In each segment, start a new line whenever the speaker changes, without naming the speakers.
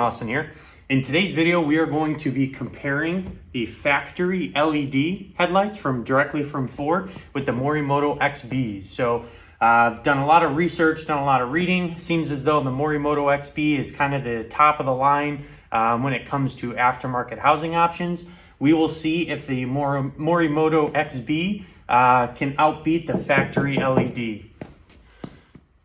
Austin here. In today's video, we are going to be comparing the factory LED headlights directly from Ford with the Morimoto XBs. So done a lot of research, done a lot of reading. Seems as though the Morimoto XB is kind of the top of the line when it comes to aftermarket housing options. We will see if the Morimoto XB can outbeat the factory LED.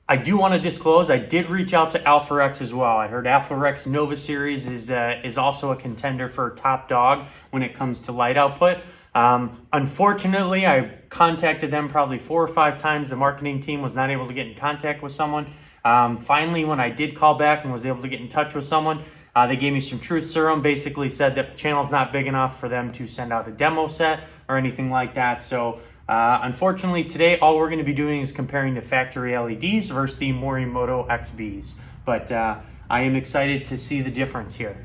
I do want to disclose, I did reach out to Alpha X as well. I heard Alpha X Nova Series is also a contender for top dog when it comes to light output. Unfortunately, I contacted them probably 4 or 5 times. The marketing team was not able to get in contact with someone. Finally, when I did call back and was able to get in touch with someone, they gave me some truth serum, basically said that the channel's not big enough for them to send out a demo set or anything like that. So unfortunately, today all we're going to be doing is comparing the factory LEDs versus the Morimoto XBs. But I am excited to see the difference here.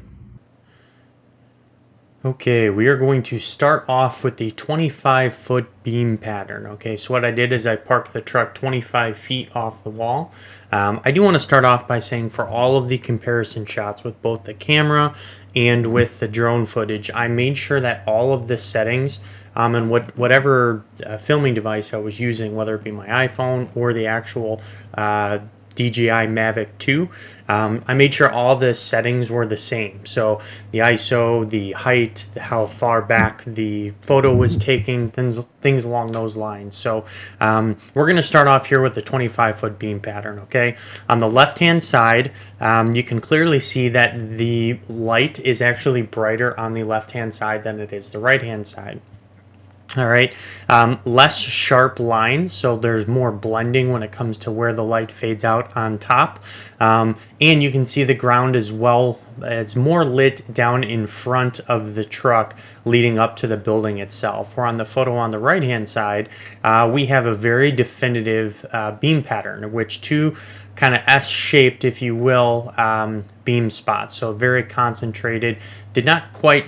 Okay, we are going to start off with the 25-foot beam pattern. Okay, so what I did is I parked the truck 25 feet off the wall. I do want to start off by saying for all of the comparison shots with both the camera and with the drone footage, I made sure that all of the settings and whatever filming device I was using, whether it be my iPhone or the actual DJI Mavic 2, I made sure all the settings were the same. So the ISO, the height, how far back the photo was taking, things along those lines. So we're going to start off here with the 25-foot beam pattern, okay? On the left-hand side, you can clearly see that the light is actually brighter on the left-hand side than it is the right-hand side. All right, less sharp lines, so there's more blending when it comes to where the light fades out on top. And you can see the ground as well. It's more lit down in front of the truck leading up to the building itself. Where on the photo on the right-hand side, we have a very definitive beam pattern, which two kind of S-shaped, if you will, beam spots. So very concentrated, did not quite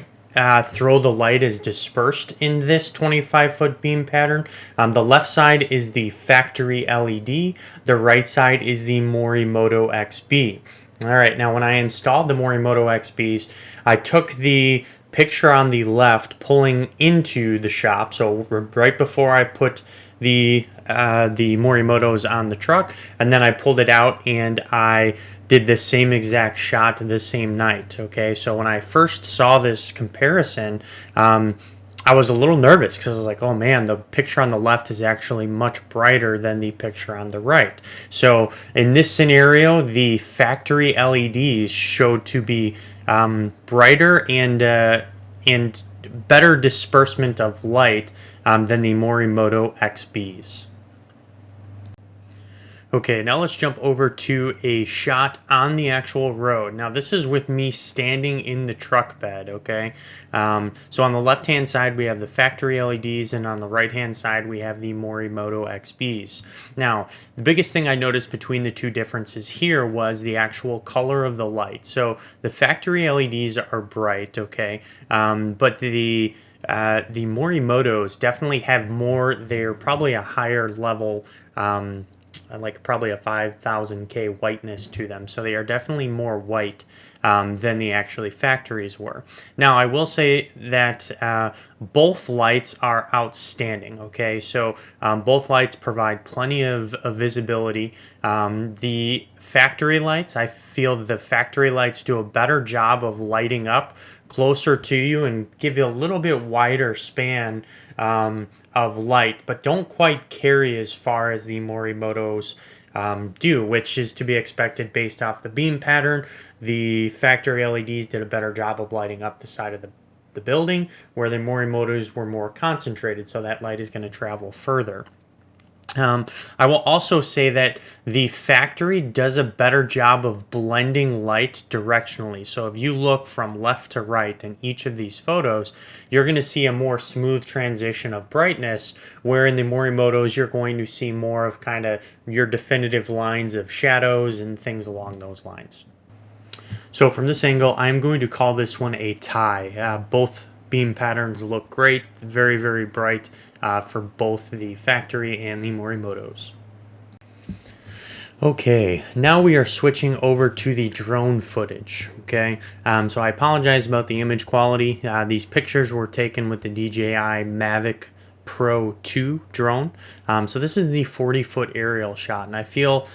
throw the light as dispersed in this 25-foot beam pattern. The left side is the factory LED. The right side is the Morimoto XB. All right, now when I installed the Morimoto XBs, I took the picture on the left pulling into the shop. So right before I put the Morimotos on the truck, and then I pulled it out and I did the same exact shot the same night. Okay, so when I first saw this comparison, I was a little nervous because I was like, oh man, the picture on the left is actually much brighter than the picture on the right. So in this scenario, the factory LEDs showed to be brighter and better disbursement of light than the Morimoto XBs. Okay, now let's jump over to a shot on the actual road. Now this is with me standing in the truck bed, okay? So on the left-hand side we have the factory LEDs, and on the right-hand side we have the Morimoto XBs. Now, the biggest thing I noticed between the two differences here was the actual color of the light. So the factory LEDs are bright, okay? But the Morimotos definitely have more, they're probably a higher level, like probably a 5000K whiteness to them. So they are definitely more white than the actually factories were. Now, I will say that both lights are outstanding, okay? So both lights provide plenty of visibility. The factory lights, I feel the factory lights do a better job of lighting up closer to you and give you a little bit wider span of light, but don't quite carry as far as the Morimotos do, which is to be expected based off the beam pattern. The factory LEDs did a better job of lighting up the side of the building, where the Morimotos were more concentrated, so that light is going to travel further. I will also say that the factory does a better job of blending light directionally. So if you look from left to right in each of these photos, you're going to see a more smooth transition of brightness, where in the Morimotos you're going to see more of kind of your definitive lines of shadows and things along those lines. So from this angle, I'm going to call this one a tie. Both beam patterns look great, very, very bright for both the factory and the Morimotos. Okay, now we are switching over to the drone footage. Okay, so I apologize about the image quality. These pictures were taken with the DJI Mavic Pro 2 drone. So this is the 40-foot aerial shot, and I feel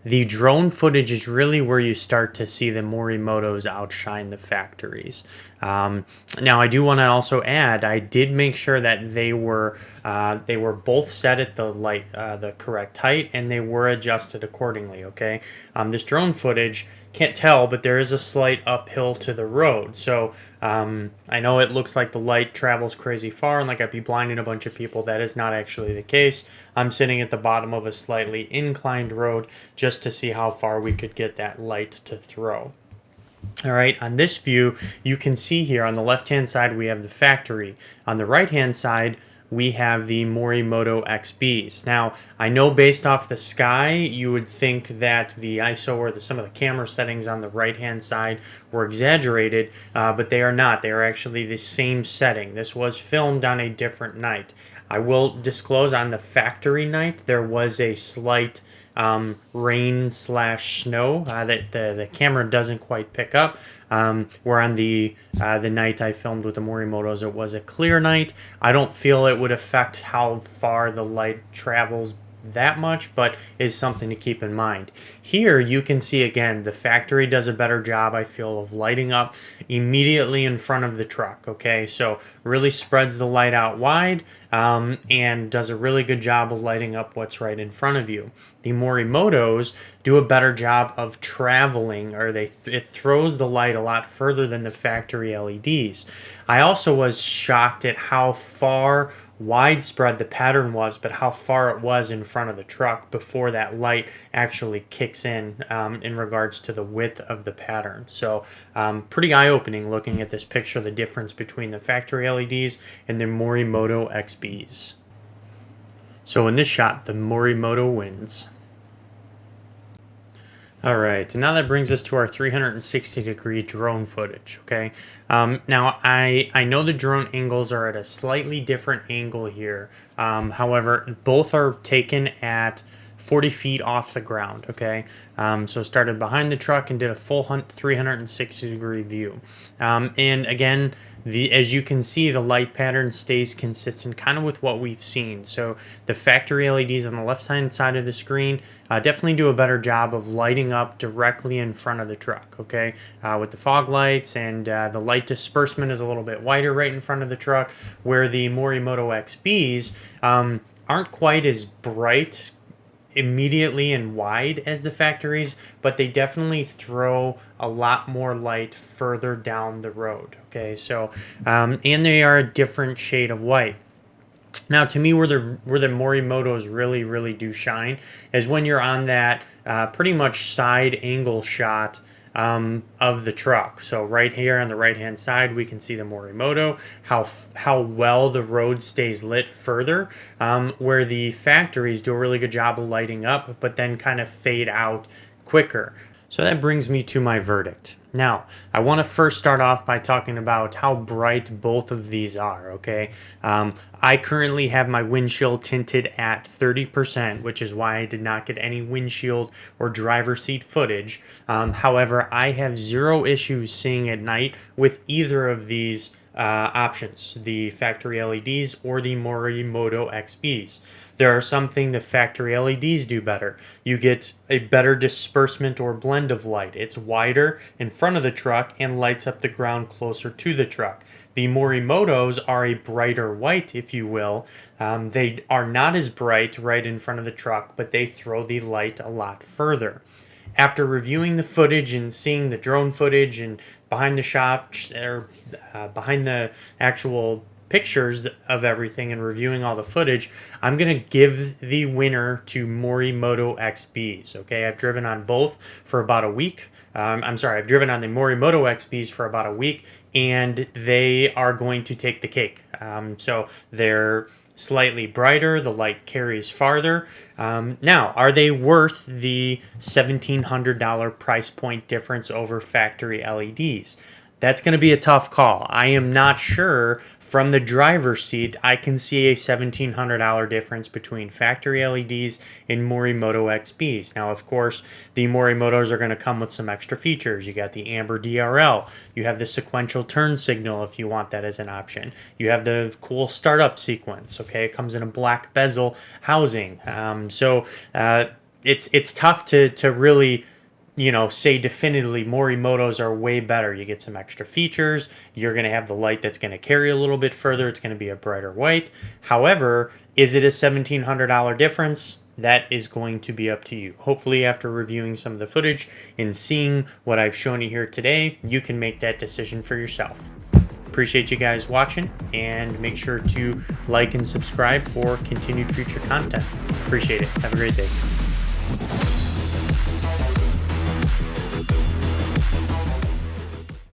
the drone footage is really where you start to see the Morimotos outshine the factories. Um, Now, I do want to also add, I did make sure that they were both set at the correct height, and they were adjusted accordingly. Okay, this drone footage can't tell, but there is a slight uphill to the road. So I know it looks like the light travels crazy far and like I'd be blinding a bunch of people. That is not actually the case. I'm sitting at the bottom of a slightly inclined road just to see how far we could get that light to throw. All right, on this view, you can see here on the left-hand side, we have the factory. On the right-hand side, we have the Morimoto XBs. Now, I know based off the sky, you would think that the ISO or some of the camera settings on the right-hand side were exaggerated, but they are not. They are actually the same setting. This was filmed on a different night. I will disclose on the factory night, there was a slight rain slash snow that the camera doesn't quite pick up. Where on the night I filmed with the Morimotos, it was a clear night. I don't feel it would affect how far the light travels that much, but is something to keep in mind. Here you can see again the factory does a better job, I feel, of lighting up immediately in front of the truck. Okay, so really spreads the light out wide and does a really good job of lighting up what's right in front of you. The Morimotos do a better job of traveling, or it throws the light a lot further than the factory LEDs. I also was shocked at how far widespread the pattern was, but how far it was in front of the truck before that light actually kicks in regards to the width of the pattern. So pretty eye-opening looking at this picture, the difference between the factory LEDs and the Morimoto XBs. So in this shot, the Morimoto wins. All right, and now that brings us to our 360-degree drone footage, okay? Now, I know the drone angles are at a slightly different angle here. However, both are taken at 40 feet off the ground, okay? So started behind the truck and did a full 360-degree view. And again, as you can see, the light pattern stays consistent kind of with what we've seen. So the factory LEDs on the left-hand side of the screen definitely do a better job of lighting up directly in front of the truck, okay? With the fog lights, and the light disbursement is a little bit wider right in front of the truck, where the Morimoto XBs aren't quite as bright immediately and wide as the factories, but they definitely throw a lot more light further down the road. Okay, so and they are a different shade of white. Now, to me, where the Morimotos really do shine is when you're on that pretty much side angle shot of the truck. So right here on the right hand side, we can see the Morimoto, how well the road stays lit further, where the factories do a really good job of lighting up, but then kind of fade out quicker. So that brings me to my verdict. Now, I want to first start off by talking about how bright both of these are, okay? I currently have my windshield tinted at 30%, which is why I did not get any windshield or driver seat footage. However, I have zero issues seeing at night with either of these options, the factory LEDs or the Morimoto XBs. There are something the factory LEDs do better. You get a better disbursement or blend of light. It's wider in front of the truck and lights up the ground closer to the truck. The Morimotos are a brighter white, if you will. They are not as bright right in front of the truck, but they throw the light a lot further. After reviewing the footage and seeing the drone footage and behind the shot, or behind the actual pictures of everything and reviewing all the footage, I'm going to give the winner to Morimoto XBs. Okay, I've driven on both for about a week. I've driven on the Morimoto XBs for about a week, and they are going to take the cake. So they're slightly brighter, the light carries farther. Now, are they worth the $1,700 price point difference over factory LEDs? That's going to be a tough call. I am not sure from the driver's seat. I can see a $1,700 difference between factory LEDs and Morimoto XBs. Now, of course, the Morimotos are going to come with some extra features. You got the amber DRL. You have the sequential turn signal if you want that as an option. You have the cool startup sequence. Okay, it comes in a black bezel housing. It's tough to really say definitively Morimotos are way better. You get some extra features. You're going to have the light that's going to carry a little bit further. It's going to be a brighter white. However, is it a $1,700 difference? That is going to be up to you. Hopefully, after reviewing some of the footage and seeing what I've shown you here today, you can make that decision for yourself. Appreciate you guys watching, and make sure to like and subscribe for continued future content. Appreciate it. Have a great day.